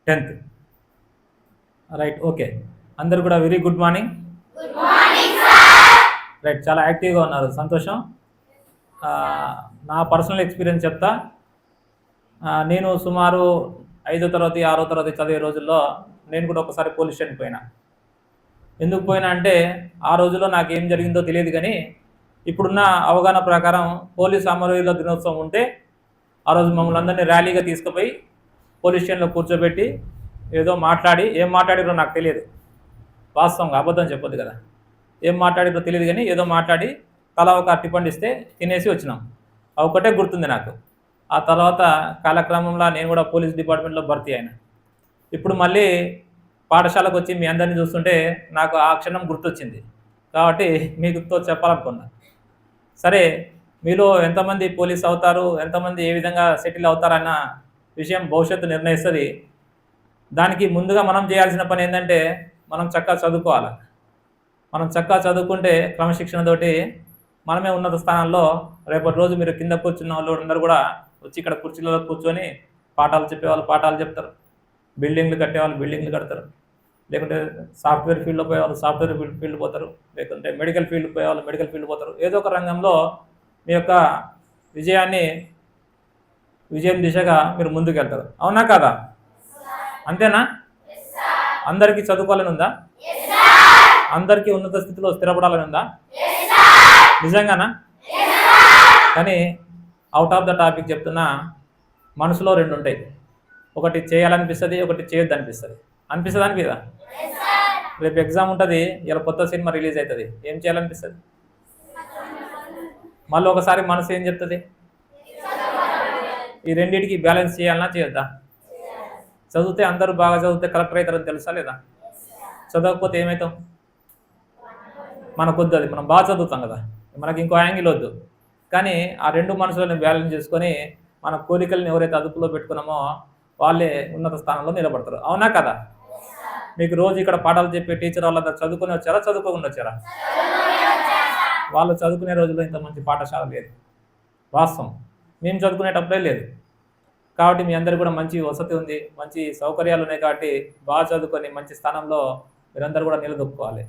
10th. Right, okay. అందరు కూడా very good morning. Right, చాలా యాక్టివ్గా ఉన్నారు, సంతోషం. నా పర్సనల్ ఎక్స్పీరియన్స్ చెప్తా. నేను సుమారు 5వ తరగతి 6వ తరగతి చదివే రోజుల్లో నేను కూడా ఒకసారి పోలీస్ స్టేషన్కి పోయినా. ఎందుకు పోయినా అంటే ఆ రోజుల్లో నాకు ఏం జరిగిందో తెలియదు, కానీ ఇప్పుడున్న అవగాహన ప్రకారం పోలీస్ అమరవీరుల దినోత్సవం ఉంటే ఆ రోజు మమ్మల్ని అందరినీ ర్యాలీగా తీసుకుపోయి పోలీస్ స్టేషన్లో కూర్చోబెట్టి ఏదో మాట్లాడి, ఏం మాట్లాడిరో నాకు తెలియదు, వాస్తవంగా అబద్ధం చెప్పొద్దు కదా, ఏం మాట్లాడిరో తెలియదు, కానీ ఏదో మాట్లాడి తలా ఒక అరటిపండు ఇస్తే తినేసి వచ్చినాం. ఒకటే గుర్తుంది నాకు. ఆ తర్వాత కాలక్రమంలో నేను కూడా పోలీస్ డిపార్ట్మెంట్లో భర్తీ అయినా. ఇప్పుడు మళ్ళీ పాఠశాలకు వచ్చి మీ అందరినీ చూస్తుంటే నాకు ఆ క్షణం గుర్తొచ్చింది, కాబట్టి మీతో చెప్పాలనుకున్నా. సరే, మీలో ఎంతమంది పోలీస్ అవుతారు, ఎంతమంది ఏ విధంగా సెటిల్ అవుతారన్న విషయం భవిష్యత్తు నిర్ణయిస్తుంది. దానికి ముందుగా మనం చేయాల్సిన పని ఏంటంటే మనం చక్కగా చదువుకోవాలి. మనం చక్కగా చదువుకుంటే క్రమశిక్షణతోటి మనమే ఉన్నత స్థానాల్లో రేపటి రోజు మీరు కింద కూర్చున్న వాళ్ళు అందరూ కూడా వచ్చి ఇక్కడ కుర్చీలలో కూర్చొని పాఠాలు చెప్పేవాళ్ళు పాఠాలు చెప్తారు, బిల్డింగ్లు కట్టేవాళ్ళు బిల్డింగ్లు కడతారు, లేకుంటే సాఫ్ట్వేర్ ఫీల్డ్లో పోయేవాళ్ళు సాఫ్ట్వేర్ ఫీల్డ్ పోతారు, లేకుంటే మెడికల్ ఫీల్డ్ పోయేవాళ్ళు మెడికల్ ఫీల్డ్ పోతారు. ఏదో ఒక రంగంలో మీ యొక్క విజయం దిశగా మీరు ముందుకు వెళ్తారు. అవునా కాదా? అంతేనా? అందరికీ చదువుకోవాలని ఉందా? అందరికీ ఉన్నత స్థితిలో స్థిరపడాలని ఉందా? నిజంగానా? కానీ అవుట్ ఆఫ్ ద టాపిక్ చెప్తున్నా, మనసులో 2 ఉంటాయి. ఒకటి చేయాలనిపిస్తుంది, ఒకటి చేయొద్దు అనిపిస్తుంది. అనిపిస్తుంది అనిపిదా? రేపు ఎగ్జామ్ ఉంటుంది, ఇలా కొత్త సినిమా రిలీజ్ అవుతుంది, ఏం చేయాలనిపిస్తుంది? మళ్ళీ ఒకసారి మనసు ఏం చెప్తుంది? ఈ రెండింటికి బ్యాలెన్స్ చేయాలన్నా చేయొద్దా? చదివితే అందరూ బాగా చదివితే కలెక్టర్ అవుతారని తెలుసా లేదా? చదవకపోతే ఏమవుతాం? మనకు వద్దు, అది మనం బాగా చదువుతాం కదా, మనకి ఇంకో యాంగిల్ వద్దు. కానీ ఆ 2 మనసులను బ్యాలెన్స్ చేసుకొని మన కోరికలను ఎవరైతే అదుపులో పెట్టుకున్నామో వాళ్ళే ఉన్నత స్థానంలో నిలబడతారు. అవునా కదా? మీకు రోజు ఇక్కడ పాఠాలు చెప్పే టీచర్ వాళ్ళంతా చదువుకుని వచ్చారా, చదువుకోకుండా వచ్చారా? వాళ్ళు చదువుకునే రోజుల్లో ఇంత మంచి పాఠశాల లేదు, వాస్తవం. మేము చదువుకునేటప్పుడే లేదు. కాబట్టి మీ అందరికీ కూడా మంచి వసతి ఉంది, మంచి సౌకర్యాలు ఉన్నాయి. కాబట్టి బాగా చదువుకొని మంచి స్థానంలో మీరందరూ కూడా నిలదొక్కుకోవాలి.